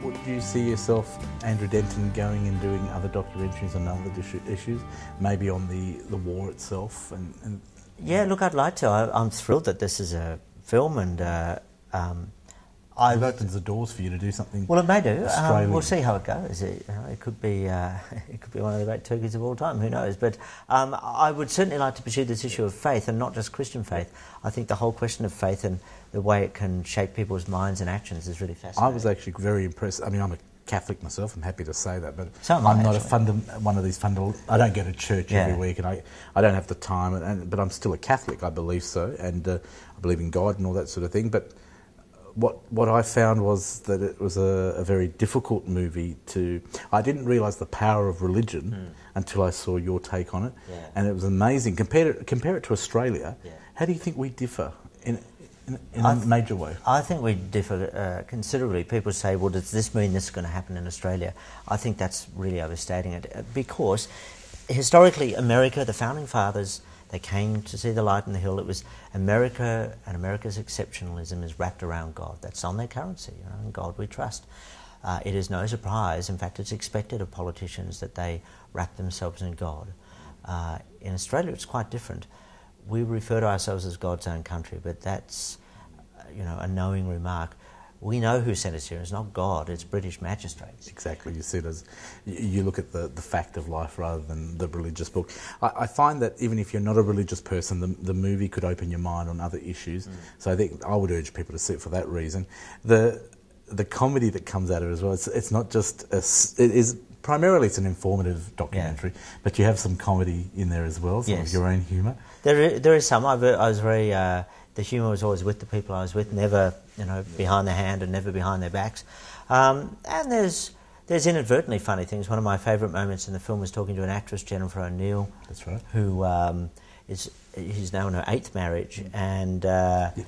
Would you see yourself, Andrew Denton, going and doing other documentaries on other issues, maybe on the war itself? Yeah, look, I'd like to. I'm thrilled that this is a film, and it opens the doors for you to do something. Well, it may do. Australian. We'll see how it goes. It could be one of the great turkeys of all time. Who knows? But I would certainly like to pursue this issue of faith, and not just Christian faith. I think the whole question of faith and the way it can shape people's minds and actions is really fascinating. I was actually very impressed. I mean, I'm a Catholic myself. I'm happy to say that, but so I'm not one of these fundamental. I don't go to church every week, and I don't have the time. But I'm still a Catholic. I believe so, and I believe in God and all that sort of thing. But what I found was that it was a very difficult movie to... I didn't realise the power of religion until I saw your take on it, and it was amazing. Compare it to Australia. How do you think we differ in a major way? I think we differ considerably. People say, well, does this mean this is going to happen in Australia? I think that's really overstating it, because historically America, the Founding Fathers, they came to see the light in the hill. It was America, and America's exceptionalism is wrapped around God. That's on their currency. In God we trust. It is no surprise, in fact it's expected of politicians, that they wrap themselves in God. In Australia it's quite different. We refer to ourselves as God's own country, but that's a knowing remark. We know who sent us here. It's not God, it's British magistrates. Exactly. You see it as... You look at the fact of life rather than the religious book. I find that even if you're not a religious person, the movie could open your mind on other issues. So I think I would urge people to see it for that reason. The comedy that comes out of it as well, it's not just... It is... Primarily it's an informative documentary, but you have some comedy in there as well, some of your own humour. There is some. I was very... the humour was always with the people I was with, never behind their hand and never behind their backs. And there's inadvertently funny things. One of my favourite moments in the film was talking to an actress, Jennifer O'Neill. That's right. Who is now in her 8th marriage, and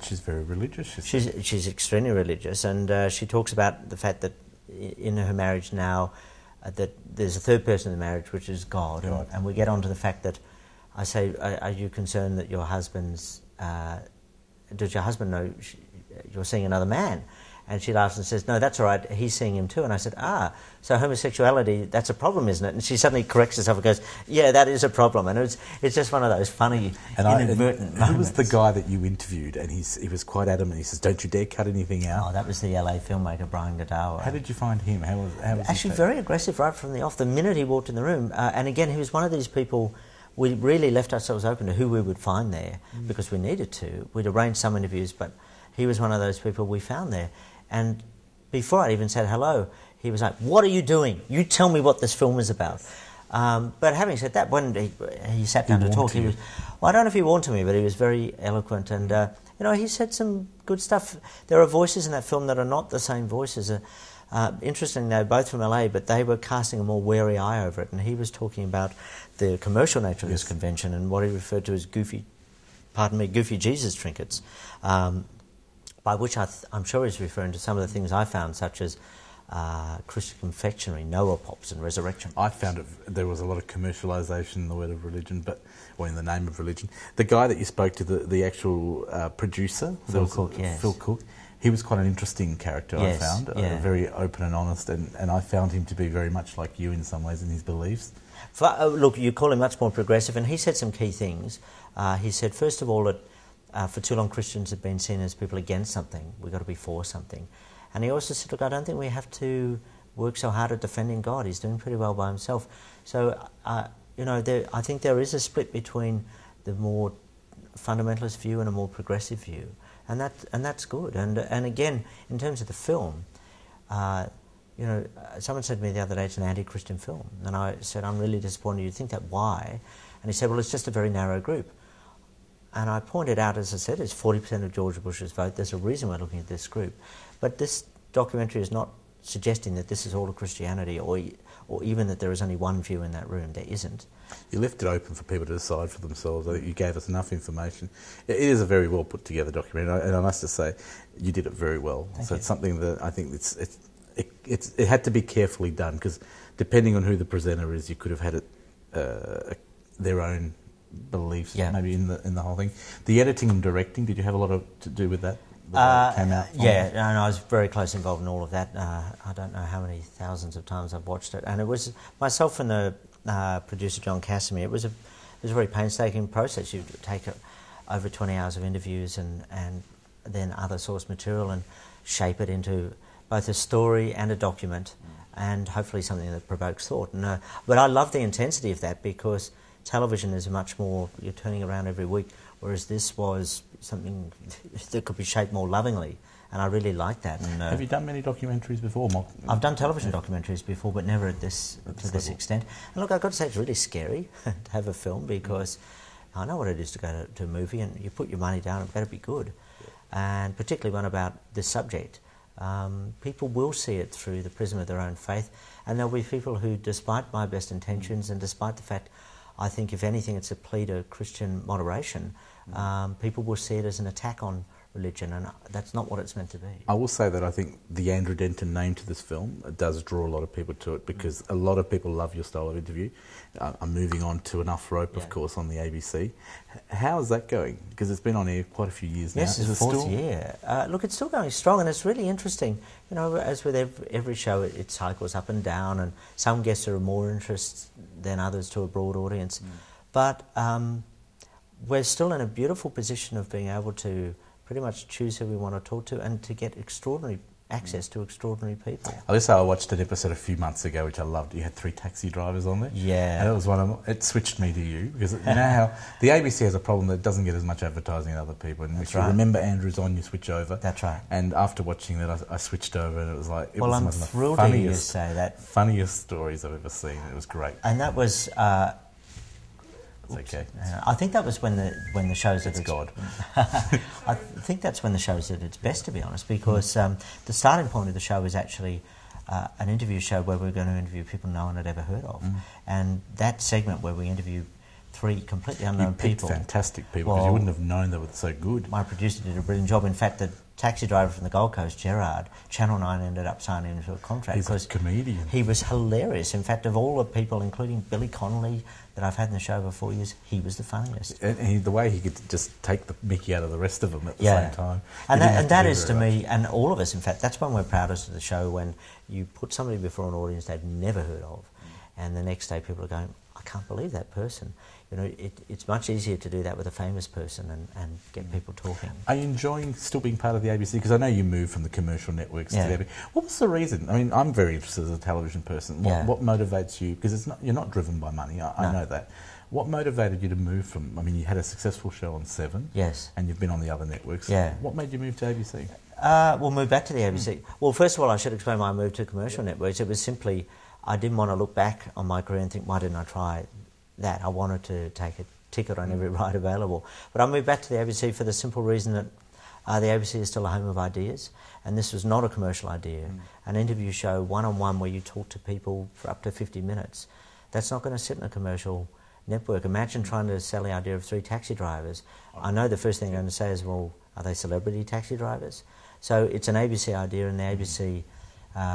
she's very religious. She's extremely religious, and she talks about the fact that in her marriage now that there's a third person in the marriage, which is God. And we get on to the fact that I say, are you concerned that your husband's... does your husband know you're seeing another man? And she laughs and says, no, that's all right, he's seeing him too. And I said, so homosexuality, that's a problem, isn't it? And she suddenly corrects herself and goes, yeah, that is a problem. And it's just one of those funny, inadvertent moments. Who was the guy that you interviewed? And he was quite adamant. He says, don't you dare cut anything out. Oh, that was the LA filmmaker, Brian Godawa. How did you find him? How was Actually, very aggressive right from the off. The minute he walked in the room, and again, he was one of these people... We really left ourselves open to who we would find there because we needed to. We'd arranged some interviews, but he was one of those people we found there. And before I'd even said hello, he was like, what are you doing? You tell me what this film is about. But having said that, when he sat down to talk, he was... Well, I don't know if he warned to me, but he was very eloquent. And, he said some good stuff. There are voices in that film that are not the same voices. Interestingly, they're both from LA, but they were casting a more wary eye over it. And he was talking about the commercial nature of this convention and what he referred to as goofy Jesus trinkets, by which I'm sure he's referring to some of the things I found, such as Christian confectionery, Noah pops and resurrection pops. I found there was a lot of commercialisation in the word of religion, or in the name of religion. The guy that you spoke to, the actual producer, Phil Cook, Phil Cook, he was quite an interesting character, I found, very open and honest, and I found him to be very much like you in some ways in his beliefs. Look, you call him much more progressive, and he said some key things. He said, first of all, that for too long Christians have been seen as people against something. We've got to be for something. And he also said, look, I don't think we have to work so hard at defending God. He's doing pretty well by himself. So, I think there is a split between the more fundamentalist view and a more progressive view. And that's good. And again, in terms of the film, someone said to me the other day, it's an anti-Christian film. And I said, I'm really disappointed. You think that, why? And he said, well, it's just a very narrow group. And I pointed out, as I said, it's 40% of George Bush's vote. There's a reason we're looking at this group. But this documentary is not suggesting that this is all of Christianity or even that there is only one view in that room. There isn't. You left it open for people to decide for themselves. I think you gave us enough information. It is a very well put together documentary, and I must just say, you did it very well. Thank you. It's something that I think it had to be carefully done, because depending on who the presenter is, you could have had their own beliefs maybe in the whole thing. The editing and directing, did you have a lot to do with that? the way it came out? Yeah, and I was very close involved in all of that. I don't know how many thousands of times I've watched it, and it was myself and the producer John Casimir. It was a very painstaking process. You take over 20 hours of interviews and then other source material and shape it into both a story and a document, and hopefully something that provokes thought. And, but I love the intensity of that, because television is much more, you're turning around every week, whereas this was something that could be shaped more lovingly, and I really like that. And, have you done many documentaries before? I've done television documentaries before, but never to this extent. And look, I've got to say, it's really scary to have a film, because I know what it is to go to a movie, and you put your money down, it better be good. And particularly one about this subject. People will see it through the prism of their own faith, and there'll be people who, despite my best intentions and despite the fact, I think if anything it's a plea to Christian moderation, people will see it as an attack on religion, and that's not what it's meant to be. I will say that I think the Andrew Denton name to this film does draw a lot of people to it, because a lot of people love your style of interview. I'm moving on to Enough Rope, of course, on the ABC. How is that going? Because it's been on air quite a few years now. Yes, it's the fourth year. Look, it's still going strong, and it's really interesting. You know, as with every show, it cycles up and down, and some guests are of more interest than others to a broad audience. But we're still in a beautiful position of being able to pretty much choose who we want to talk to, and to get extraordinary access to extraordinary people. I'll just say I watched an episode a few months ago which I loved. You had 3 taxi drivers on there. Yeah. And it was it switched me to you, because you know how the ABC has a problem that it doesn't get as much advertising as other people, and if you remember Andrew's on, you switch over. That's right. And after watching that, I switched over, and it was like, well, I'm thrilled to hear you say that. Funniest stories I've ever seen. It was great. And that was it's okay. I think that was when the show's at its God. I think that's when the show's at its best, to be honest, because the starting point of the show was actually an interview show where we were going to interview people no one had ever heard of, and that segment where we interview 3 completely unknown people. Fantastic people, because you wouldn't have known they were so good. My producer did a brilliant job. In fact, the taxi driver from the Gold Coast, Gerard, Channel 9 ended up signing into a contract. He's a comedian. He was hilarious. In fact, of all the people, including Billy Connolly, that I've had in the show for 4 years, he was the funniest. And the way he could just take the mickey out of the rest of them at the same time. And that is, to me, and all of us, in fact, that's when we're proudest of the show, when you put somebody before an audience they've never heard of, and the next day people are going, I can't believe that person. You know, it's much easier to do that with a famous person and get people talking. Are you enjoying still being part of the ABC? Because I know you moved from the commercial networks to the ABC. What was the reason? I mean, I'm very interested as a television person. What motivates you? Because you're not driven by money, I know that. What motivated you to move from, I mean, you had a successful show on 7. Yes. And you've been on the other networks. Yeah. What made you move to ABC? Well, move back to the ABC. Well, first of all, I should explain why I moved to commercial networks. It was simply, I didn't want to look back on my career and think, why didn't I try that? I wanted to take a ticket on every ride available. But I moved back to the ABC for the simple reason that the ABC is still a home of ideas, and this was not a commercial idea. An interview show, one-on-one, where you talk to people for up to 50 minutes, that's not going to sit in a commercial network. Imagine trying to sell the idea of 3 taxi drivers. I know the first thing they're going to say is, well, are they celebrity taxi drivers? So it's an ABC idea, and the ABC,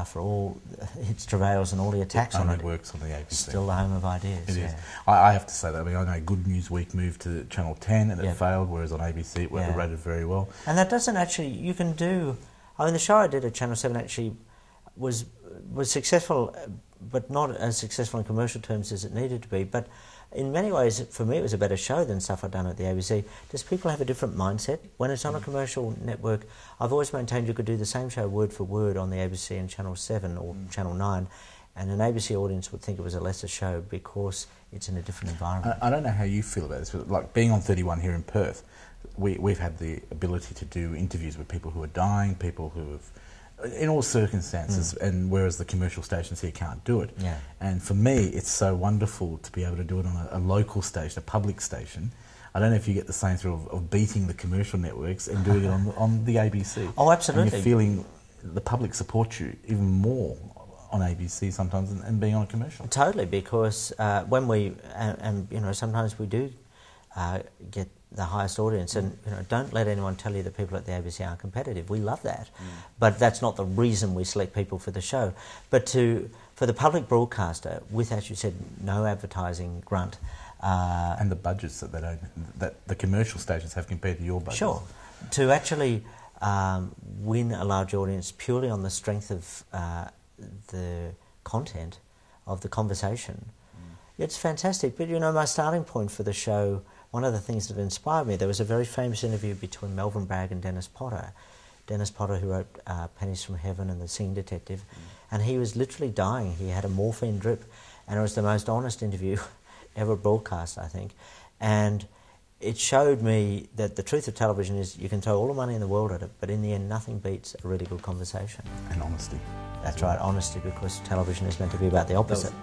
for all its travails and all the attacks on it, works on the ABC. Still the home of ideas. It is. I have to say that. I mean, I know Good News Week moved to Channel 10 and it failed, whereas on ABC it rated very well. And that doesn't actually, you can do, I mean, the show I did at Channel 7 actually was successful, but not as successful in commercial terms as it needed to be. But in many ways, for me, it was a better show than stuff I'd done at the ABC. Does people have a different mindset? When it's on a commercial network, I've always maintained you could do the same show word for word on the ABC and Channel 7 or Channel 9, and an ABC audience would think it was a lesser show because it's in a different environment. I don't know how you feel about this, but like being on 31 here in Perth, we've had the ability to do interviews with people who are dying, people who have, in all circumstances, and whereas the commercial stations here can't do it. Yeah. And for me, it's so wonderful to be able to do it on a local station, a public station. I don't know if you get the same thrill of beating the commercial networks and doing it on the ABC. Oh, absolutely. And you're feeling the public supports you even more on ABC sometimes and being on a commercial. Totally, because when we, and you know, sometimes we do get the highest audience, and you know, don't let anyone tell you that people at the ABC aren't competitive. We love that, but that's not the reason we select people for the show. But for the public broadcaster, with, as you said, no advertising grunt, and the budgets that the commercial stations have compared to your budget. Sure, to actually win a large audience purely on the strength of the content of the conversation. It's fantastic. But, my starting point for the show, one of the things that inspired me, there was a very famous interview between Melvyn Bragg and Dennis Potter. Dennis Potter, who wrote Pennies from Heaven and The Singing Detective, and he was literally dying. He had a morphine drip, and it was the most honest interview ever broadcast, I think. And it showed me that the truth of television is you can throw all the money in the world at it, but in the end nothing beats a really good conversation. And honesty. That's right, honesty, because television is meant to be about the opposite.